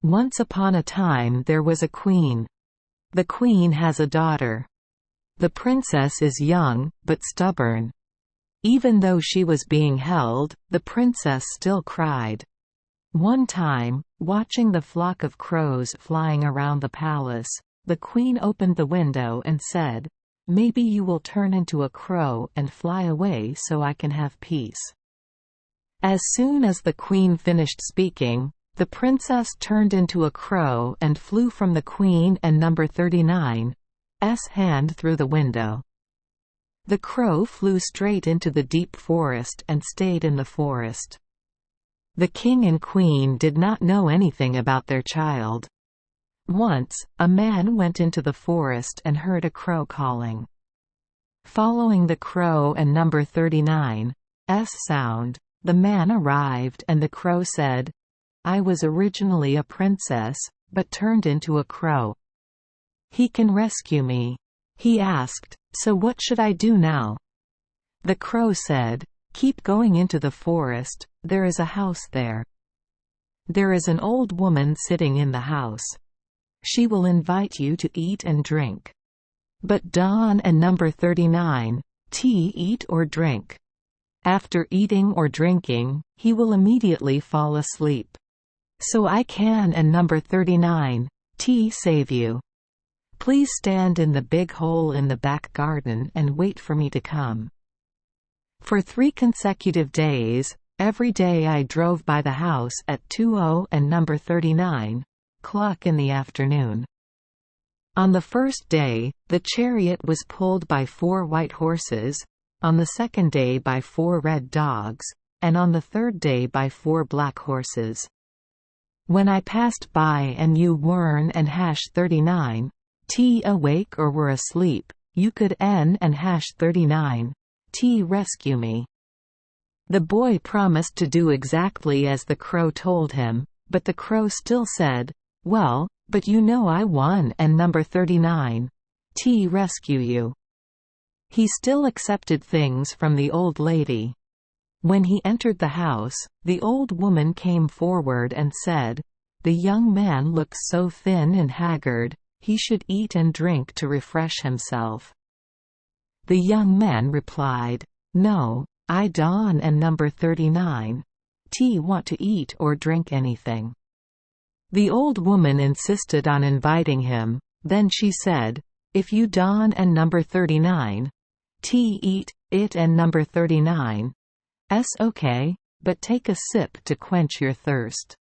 Once upon a time there was a queen. The queen has a daughter. The princess is young, but stubborn. Even though she was being held, the princess still cried. One time, watching the flock of crows flying around the palace, the queen opened the window and said, "Maybe you will turn into a crow and fly away so I can have peace." As soon as the queen finished speaking, the princess turned into a crow and flew from the queen and number 39's hand through the window. The crow flew straight into the deep forest and stayed in the forest. The king and queen did not know anything about their child. Once, a man went into the forest and heard a crow calling. Following the crow and number 39's sound, the man arrived and the crow said, "I was originally a princess, but turned into a crow. He can rescue me." He asked, "So what should I do now?" The crow said, "Keep going into the forest, there is a house there. There is an old woman sitting in the house. She will invite you to eat and drink. But Don and number 39's eat or drink. After eating or drinking, he will immediately fall asleep. So I can and number 39's save you. Please stand in the big hole in the back garden and wait for me to come." For 3 consecutive days, every day I drove by the house at 20 and number 39's in the afternoon. On the first day, the chariot was pulled by 4 white horses, on the second day by 4 red dogs, and on the third day by 4 black horses. When I passed by and you weren't and #39's awake or were asleep, you could N and #39's rescue me. The boy promised to do exactly as the crow told him, but the crow still said, "Well, but you know I won and number 39's rescue you." He still accepted things from the old lady. When he entered the house, the old woman came forward and said, "The young man looks so thin and haggard, he should eat and drink to refresh himself." The young man replied, "No, I Don and number 39's want to eat or drink anything." The old woman insisted on inviting him, then she said, "If you Don and number 39's eat it and number 39's okay, but take a sip to quench your thirst.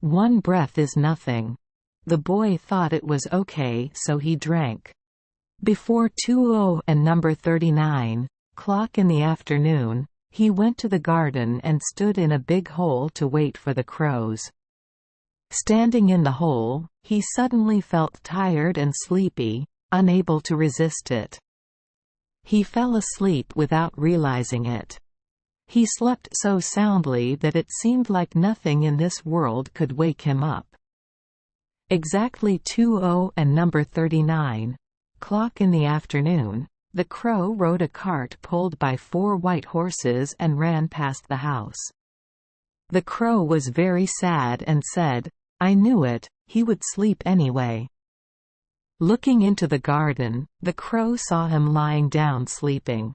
One breath is nothing." The boy thought it was okay, so he drank. Before 20 and number 39's in the afternoon, he went to the garden and stood in a big hole to wait for the crows. Standing in the hole, he suddenly felt tired and sleepy, unable to resist it. He fell asleep without realizing it. He slept so soundly that it seemed like nothing in this world could wake him up. Exactly 20 and number 39's in the afternoon, the crow rode a cart pulled by 4 white horses and ran past the house. The crow was very sad and said, "I knew it, he would sleep anyway." Looking into the garden, the crow saw him lying down sleeping.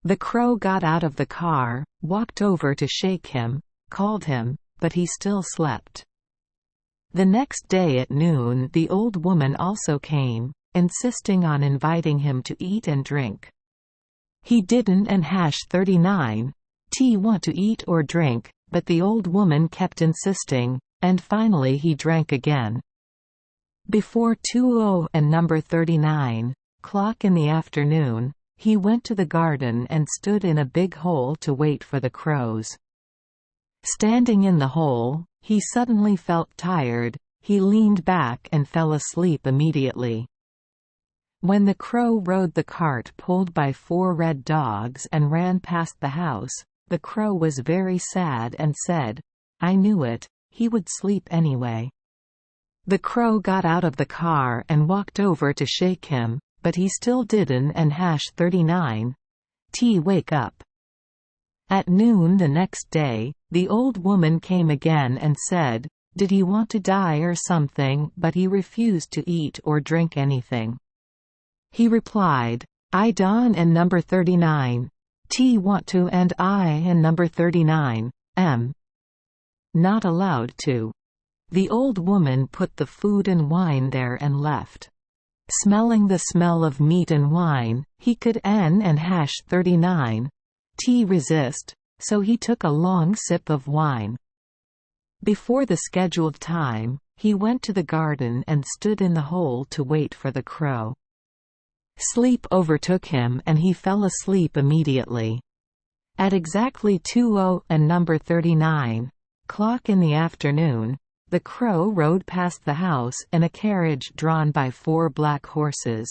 The crow got out of the car, walked over to shake him, called him, but he still slept. The next day at noon the old woman also came, insisting on inviting him to eat and drink. He didn't and #39's want to eat or drink, but the old woman kept insisting, and finally he drank again. Before 20 and number 39's in the afternoon, he went to the garden and stood in a big hole to wait for the crows. Standing in the hole, he suddenly felt tired, he leaned back and fell asleep immediately. When the crow rode the cart pulled by 4 red dogs and ran past the house, the crow was very sad and said, "I knew it, he would sleep anyway." The crow got out of the car and walked over to shake him, but he still didn't and #39's wake up. At noon the next day, the old woman came again and said, Did he want to die or something? But he refused to eat or drink anything. He replied, I don and number 39. T want to and I and number 39. Not allowed to. The old woman put the food and wine there and left. Smelling the smell of meat and wine, he could n and hash 39. T resist, so he took a long sip of wine. Before the scheduled time, he went to the garden and stood in the hole to wait for the crow. Sleep overtook him and he fell asleep immediately. At exactly 2:00 and number 39 o'clock in the afternoon, the crow rode past the house in a carriage drawn by 4 black horses.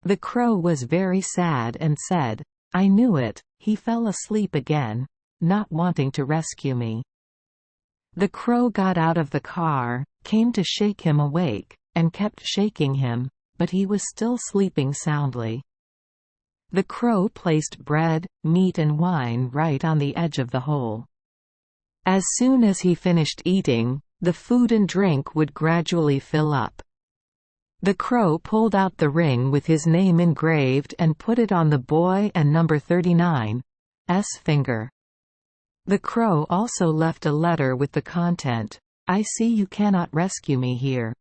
The crow was very sad and said, I knew it, he fell asleep again, not wanting to rescue me. The crow got out of the car, came to shake him awake, and kept shaking him, but he was still sleeping soundly. The crow placed bread, meat and wine right on the edge of the hole. As soon as he finished eating, the food and drink would gradually fill up. The crow pulled out the ring with his name engraved and put it on the boy and number 39's finger. The crow also left a letter with the content, I see you cannot rescue me here.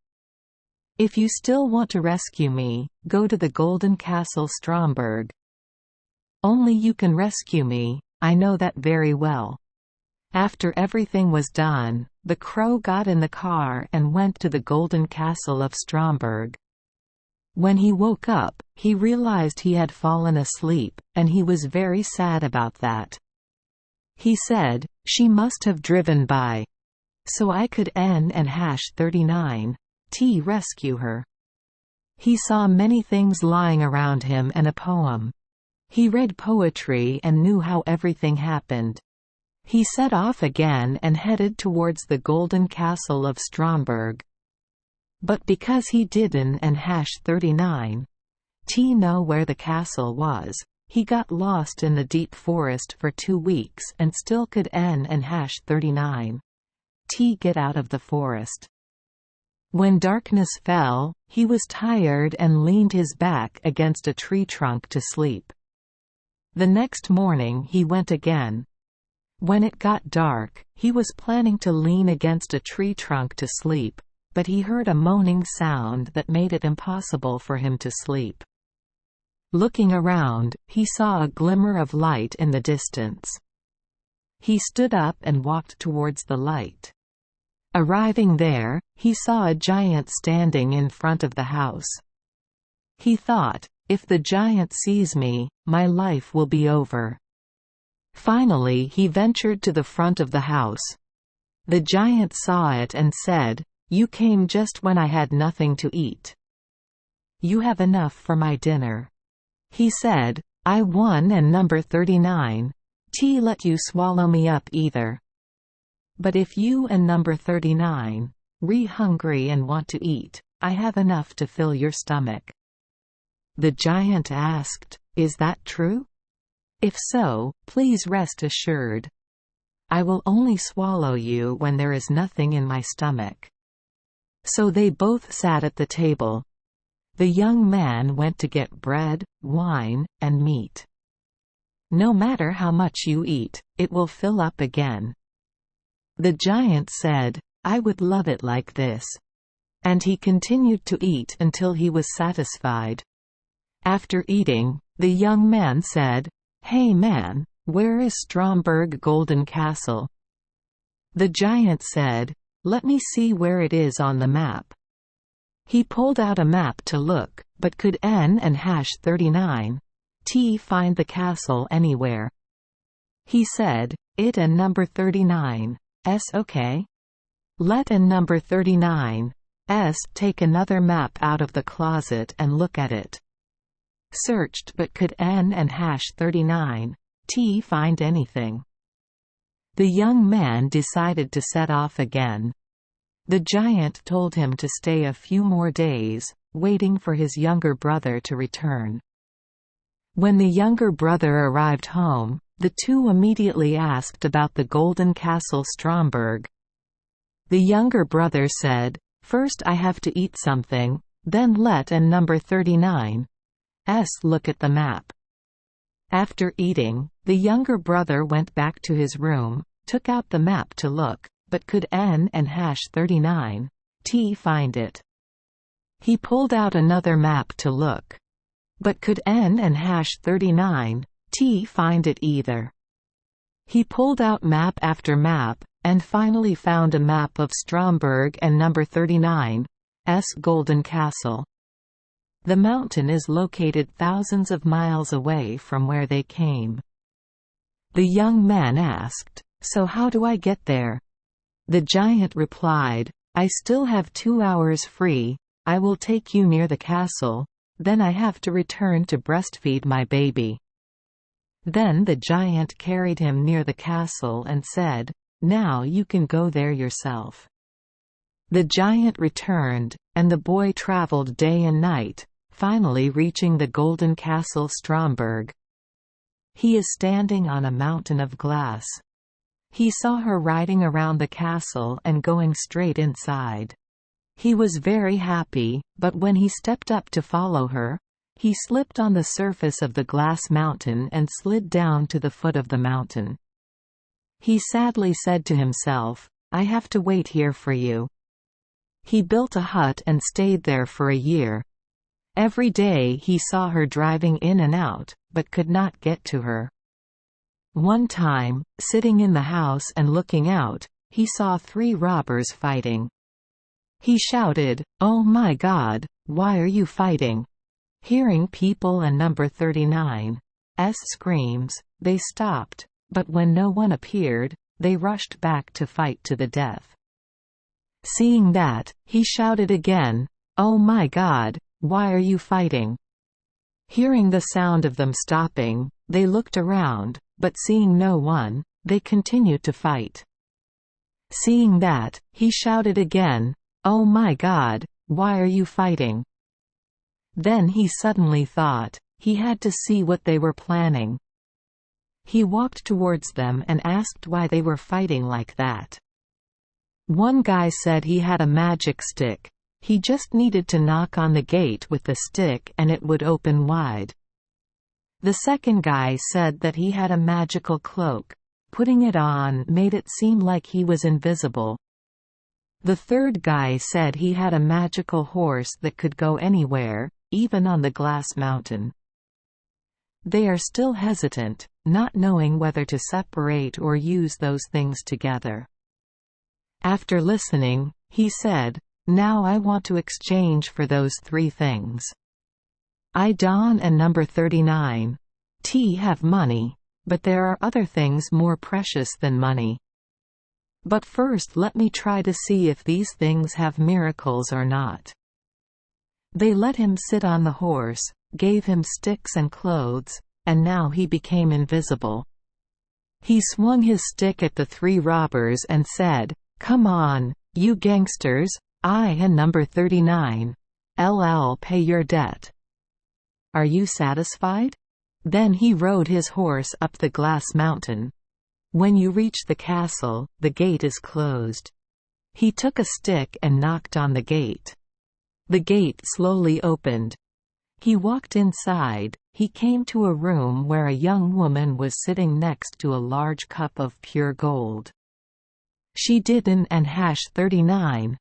If you still want to rescue me, go to the Golden Castle Stromberg. Only you can rescue me, I know that very well. After everything was done, the crow got in the car and went to the Golden Castle of Stromberg. When he woke up, he realized he had fallen asleep, and he was very sad about that. He said, she must have driven by. So I could n and hash 39. T rescue her. He saw many things lying around him and a poem. He read poetry and knew how everything happened. He set off again and headed towards the Golden Castle of Stromberg. But because he didn't and hash 39 T know where the castle was, he got lost in the deep forest for 2 weeks and still could n and hash 39 T get out of the forest. When darkness fell, he was tired and leaned his back against a tree trunk to sleep. The next morning he went again. When it got dark, he was planning to lean against a tree trunk to sleep, but he heard a moaning sound that made it impossible for him to sleep. Looking around, he saw a glimmer of light in the distance. He stood up and walked towards the light. Arriving there, he saw a giant standing in front of the house. He thought, if the giant sees me, my life will be over. Finally he ventured to the front of the house. The giant saw it and said, you came just when I had nothing to eat. You have enough for my dinner. He said, I won and number 39 T let you swallow me up either. But if you and number 39 re hungry and want to eat, I have enough to fill your stomach. The giant asked, is that true? If so, please rest assured. I will only swallow you when there is nothing in my stomach. So they both sat at the table. The young man went to get bread, wine, and meat. No matter how much you eat, it will fill up again. The giant said, I would love it like this. And he continued to eat until he was satisfied. After eating, the young man said, Hey man, where is Stromberg Golden Castle? The giant said, let me see where it is on the map. He pulled out a map to look, but could n and hash 39 T find the castle anywhere. He said, it and number 39's okay? Let and number 39's take another map out of the closet and look at it. Searched but could n and hash 39 T find anything. The young man decided to set off again. The giant told him to stay a few more days, waiting for his younger brother to return. When the younger brother arrived home, the two immediately asked about the Golden Castle Stromberg. The younger brother said, "First I have to eat something, then let and number 39's look at the map." After eating, the younger brother went back to his room, took out the map to look, but could N&39 find it. He pulled out another map to look, but could N&39 find it either. He pulled out map after map, and finally found a map of Stromberg and number 39's Golden Castle. The mountain is located thousands of miles away from where they came. The young man asked, "So how do I get there?" The giant replied, "I still have 2 hours free. I will take you near the castle, then I have to return to breastfeed my baby." Then the giant carried him near the castle and said, "Now you can go there yourself." The giant returned, and the boy traveled day and night, finally reaching the golden castle Stromberg. He is standing on a mountain of glass. He saw her riding around the castle and going straight inside. He was very happy, but when he stepped up to follow her, he slipped on the surface of the glass mountain and slid down to the foot of the mountain. He sadly said to himself, "I have to wait here for you." He built a hut and stayed there for a year. Every day he saw her driving in and out, but could not get to her. One time, sitting in the house and looking out, he saw 3 robbers fighting. He shouted, "Oh my God, why are you fighting?" Hearing people and number 39's screams, they stopped, but when no one appeared, they rushed back to fight to the death. Seeing that, he shouted again, "Oh my God, why are you fighting?" Hearing the sound of them stopping, they looked around, but seeing no one, they continued to fight. Seeing that, he shouted again, "Oh my God, why are you fighting?" Then he suddenly thought, he had to see what they were planning. He walked towards them and asked why they were fighting like that. One guy said he had a magic stick. He just needed to knock on the gate with the stick and it would open wide. The second guy said that he had a magical cloak. Putting it on made it seem like he was invisible. The third guy said he had a magical horse that could go anywhere, even on the glass mountain. They are still hesitant, not knowing whether to separate or use those things together. After listening, he said, "Now I want to exchange for those 3 things. I Don and number 39's have money, but there are other things more precious than money. But first let me try to see if these things have miracles or not." They let him sit on the horse, gave him sticks and clothes, and now he became invisible. He swung his stick at the 3 robbers and said, "Come on, you gangsters, I and number 39'll pay your debt. Are you satisfied?" Then he rode his horse up the glass mountain. When you reach the castle, the gate is closed. He took a stick and knocked on the gate. The gate slowly opened. He walked inside. He came to a room where a young woman was sitting next to a large cup of pure gold. She didn't and #39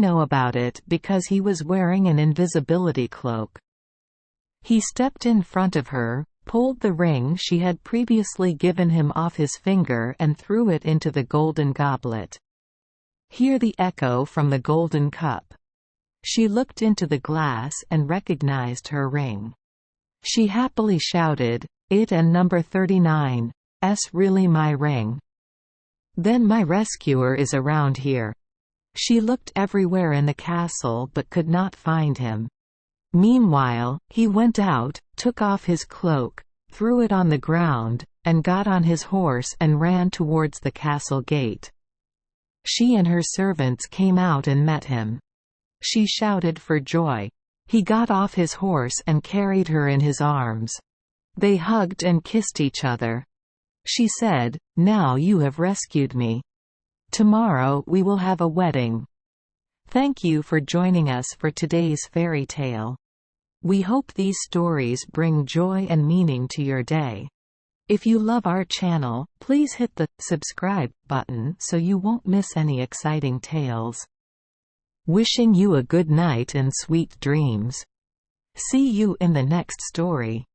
know about it because he was wearing an invisibility cloak. He stepped in front of her, pulled the ring she had previously given him off his finger and threw it into the golden goblet. Hear the echo from the golden cup. She looked into the glass and recognized her ring. She happily shouted, "It and number 39's really my ring. Then my rescuer is around here." She looked everywhere in the castle but could not find him. Meanwhile, he went out, took off his cloak, threw it on the ground, and got on his horse and ran towards the castle gate. She and her servants came out and met him. She shouted for joy. He got off his horse and carried her in his arms. They hugged and kissed each other. She said, "Now you have rescued me. Tomorrow we will have a wedding. Thank you for joining us for today's fairy tale. We hope these stories bring joy and meaning to your day. If you love our channel, please hit the subscribe button so you won't miss any exciting tales. Wishing you a good night and sweet dreams. See you in the next story.